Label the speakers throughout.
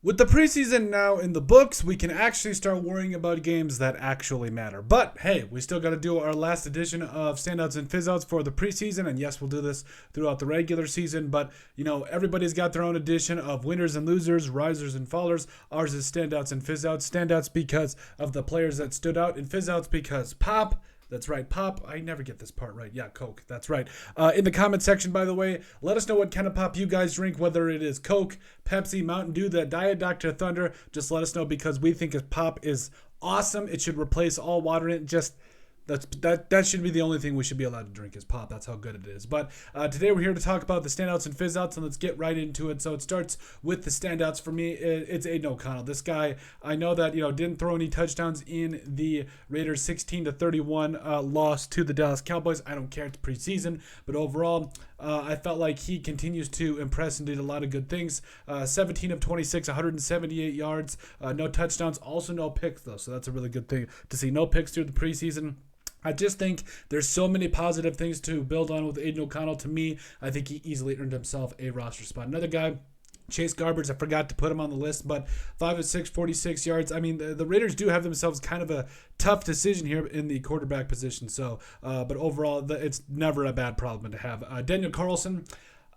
Speaker 1: With the preseason now in the books, we can actually start worrying about games that actually matter. But hey, we still got to do our last edition of Standouts and Fizzouts for the preseason. And yes, we'll do this throughout the regular season. But, everybody's got their own edition of winners and losers, risers and fallers. Ours is Standouts and Fizzouts. Standouts because of the players that stood out, and Fizzouts because Pop. That's right, Pop. I never get this part right. Yeah, Coke. That's right. In the comment section, by the way, let us know what kind of pop you guys drink, whether it is Coke, Pepsi, Mountain Dew, the Diet Dr. Thunder. Just let us know because we think pop is awesome. It should replace all water in it. That should be the only thing we should be allowed to drink is pop. That's how good it is. But today we're here to talk about the standouts and fizzouts, and let's get right into it. So it starts with the standouts for me. It's Aiden O'Connell. This guy, I know that didn't throw any touchdowns in the Raiders 16-31 loss to the Dallas Cowboys. I don't care. It's preseason, but overall, I felt like he continues to impress and did a lot of good things. 17 of 26, 178 yards, no touchdowns, also no picks though. So that's a really good thing to see. No picks through the preseason. I just think there's so many positive things to build on with Aiden O'Connell. To me, I think he easily earned himself a roster spot. Another guy, Chase Garbers, I forgot to put him on the list, but 5 of 6, 46 yards. I mean, the Raiders do have themselves kind of a tough decision here in the quarterback position. So, but overall, it's never a bad problem to have. Daniel Carlson.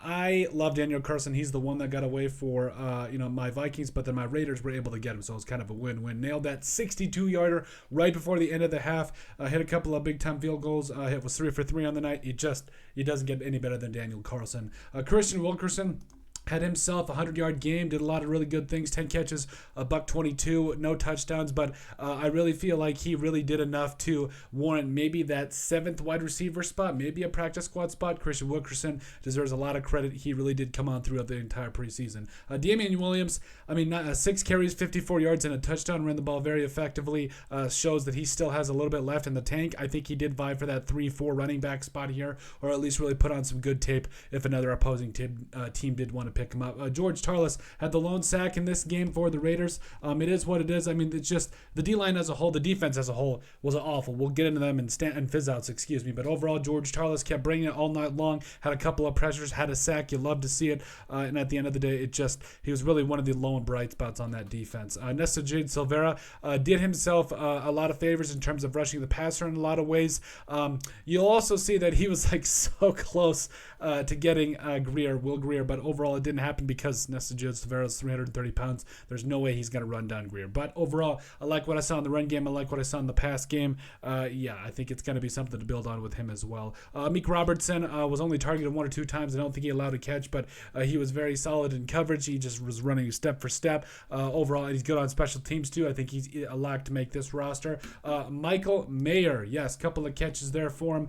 Speaker 1: I love Daniel Carlson. He's the one that got away for my Vikings, but then my Raiders were able to get him, so it was kind of a win-win. Nailed that 62-yarder right before the end of the half. Hit a couple of big-time field goals. Hit was 3 for 3 on the night. He doesn't get any better than Daniel Carlson. Christian Wilkerson had himself a 100-yard game, did a lot of really good things, 10 catches, a $122, no touchdowns, but I really feel like he really did enough to warrant maybe that 7th wide receiver spot, maybe a practice squad spot. Christian Wilkerson deserves a lot of credit. He really did come on throughout the entire preseason. Damian Williams, 6 carries, 54 yards, and a touchdown, ran the ball very effectively, shows that he still has a little bit left in the tank. I think he did vie for that 3-4 running back spot here, or at least really put on some good tape if another opposing team did want to pick him up. George Tarlas had the lone sack in this game for the Raiders. It is what it is. It's just the D-line as a whole, the defense as a whole was awful. We'll get into them and fizzouts, but overall, George Tarlas kept bringing it all night long, had a couple of pressures, had a sack. You love to see it. And at the end of the day, he was really one of the lone bright spots on that defense. Nesta Jade Silvera did himself a lot of favors in terms of rushing the passer in a lot of ways. You'll also see that he was so close to getting Will Greer, but overall it didn't happen because Nesta Jade Silvera is 330 pounds. There's no way he's going to run down Greer. But overall, I like what I saw in the run game. I like what I saw in the pass game. I think it's going to be something to build on with him as well. Meek Robertson was only targeted 1 or 2 times. I don't think he allowed a catch, but he was very solid in coverage. He just was running step for step. Overall, he's good on special teams too. I think he's a lot to make this roster. Michael Mayer, yes, couple of catches there for him.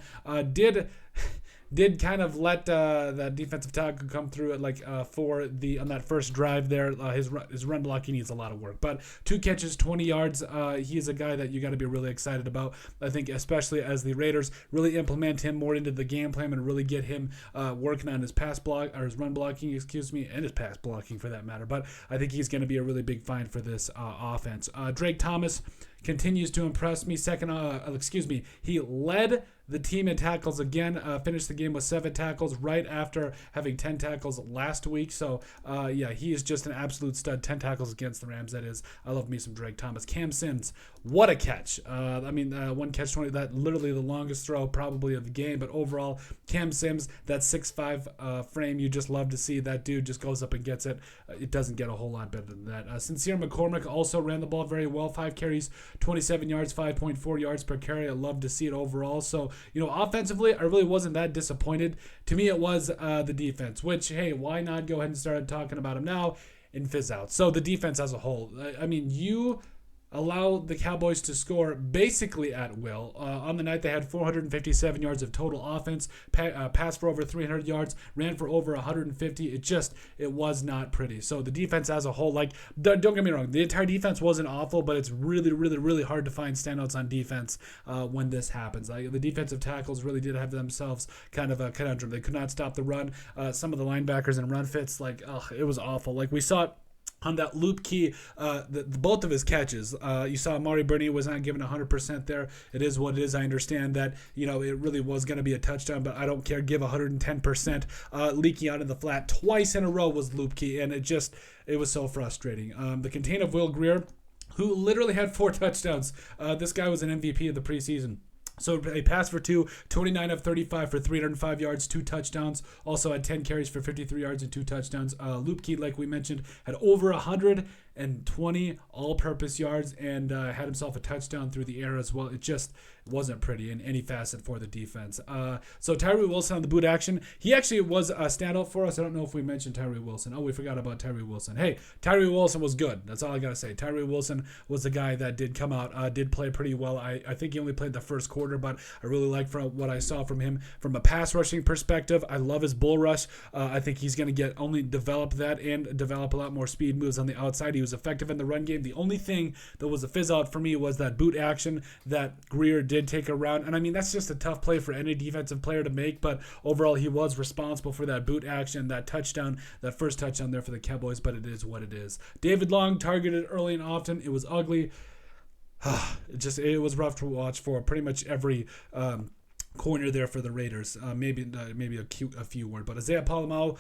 Speaker 1: Did kind of let that defensive tackle come through on that first drive there. His run blocking needs a lot of work, but 2 catches, 20 yards. He is a guy that you got to be really excited about. I think especially as the Raiders really implement him more into the game plan and really get him working on his his run blocking, and his pass blocking for that matter. But I think he's going to be a really big find for this offense. Drake Thomas continues to impress me. He led the team in tackles again, finished the game with 7 tackles right after having 10 tackles last week. So, he is just an absolute stud. 10 tackles against the Rams, that is. I love me some Drake Thomas. Cam Sims, what a catch. 1 catch, 20, that literally the longest throw probably of the game. But overall, Cam Sims, that 6'5 frame, you just love to see. That dude just goes up and gets it. It doesn't get a whole lot better than that. Sincere McCormick also ran the ball very well. 5 carries, 27 yards, 5.4 yards per carry. I love to see it overall. So, offensively, I really wasn't that disappointed. To me, it was the defense, which, hey, why not go ahead and start talking about them now in fizz out? So the defense as a whole, you allow the Cowboys to score basically at will. On the night, they had 457 yards of total offense, passed for over 300 yards, ran for over 150. It was not pretty. So the defense as a whole, don't get me wrong, the entire defense wasn't awful, but it's really, really, really hard to find standouts on defense when this happens. The defensive tackles really did have themselves kind of a conundrum. They could not stop the run. Some of the linebackers and run fits, it was awful. We saw it on that loop key, both of his catches. You saw Amari Burney was not given 100% there. It is what it is. I understand that, it really was going to be a touchdown, but I don't care. Give 110%. Leaking out in the flat twice in a row was loop key, and it was so frustrating. The contain of Will Grier, who literally had 4 touchdowns. This guy was an MVP of the preseason. So a pass for 2, 29 of 35 for 305 yards, 2 touchdowns. Also had 10 carries for 53 yards and 2 touchdowns. Luke Key, like we mentioned, had over 120 all-purpose yards and had himself a touchdown through the air as well. It just wasn't pretty in any facet for the defense. So Tyree Wilson on the boot action. He actually was a standout for us. I don't know if we mentioned Tyree Wilson. Oh, we forgot about Tyree Wilson. Hey, Tyree Wilson was good. That's all I got to say. Tyree Wilson was the guy that did come out, did play pretty well. I think he only played the first quarter, but I really like from what I saw from him from a pass rushing perspective. I love his bull rush. I think he's going to only develop that and develop a lot more speed moves on the outside. He was effective in the run game. The only thing that was a fizz out for me was that boot action that Grier did take around. And I mean, that's just a tough play for any defensive player to make, but overall he was responsible for that boot action, that touchdown, that first touchdown there for the Cowboys, but it is what it is. David Long targeted early and often. It was ugly. It was rough to watch for pretty much every corner there for the Raiders. Maybe a few were, but Isaiah Palomao,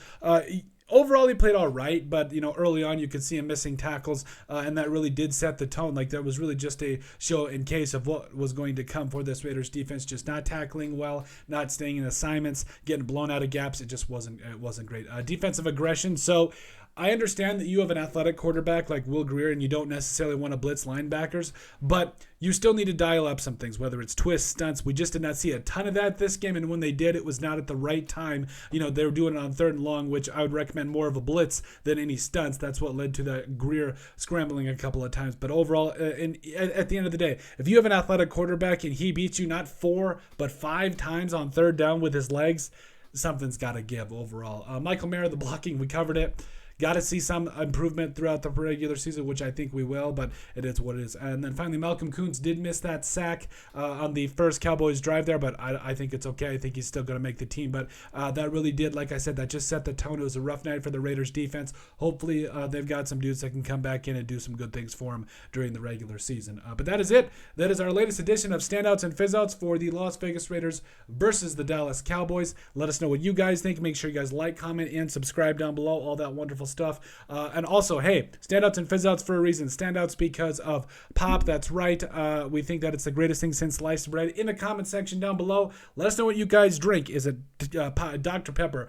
Speaker 1: overall, he played all right, but, early on you could see him missing tackles, and that really did set the tone. Like, that was really just a show in case of what was going to come for this Raiders defense, just not tackling well, not staying in assignments, getting blown out of gaps. It just wasn't great. Defensive aggression. So I understand that you have an athletic quarterback like Will Grier and you don't necessarily want to blitz linebackers, but you still need to dial up some things, whether it's twists, stunts. We just did not see a ton of that this game, and when they did, it was not at the right time. They were doing it on 3rd and long, which I would recommend more of a blitz than any stunts. That's what led to that Grier scrambling a couple of times. But overall, at the end of the day, if you have an athletic quarterback and he beats you not 4 but 5 times on 3rd down with his legs, something's got to give overall. Michael Mayer, the blocking, we covered it. Got to see some improvement throughout the regular season, which I think we will, but it is what it is. And then finally, Malcolm Koonce did miss that sack on the first Cowboys drive there, but I think it's okay. I think he's still going to make the team. But that really did, like I said, that just set the tone. It was a rough night for the Raiders defense. Hopefully, they've got some dudes that can come back in and do some good things for them during the regular season. But that is it. That is our latest edition of Standouts and Fizzouts for the Las Vegas Raiders versus the Dallas Cowboys. Let us know what you guys think. Make sure you guys like, comment, and subscribe down below. All that wonderful stuff. And also, hey, standouts and fizzouts for a reason. Standouts because of Pop. That's right. We think that it's the greatest thing since sliced bread. In the comment section down below, let us know what you guys drink. Is it Dr. Pepper,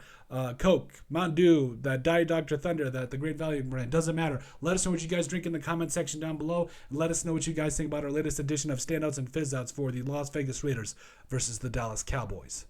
Speaker 1: Coke, Mountain Dew, that Diet Dr. Thunder, that the Great Value brand? Doesn't matter. Let us know what you guys drink in the comment section down below. And let us know what you guys think about our latest edition of Standouts and Fizzouts for the Las Vegas Raiders versus the Dallas Cowboys.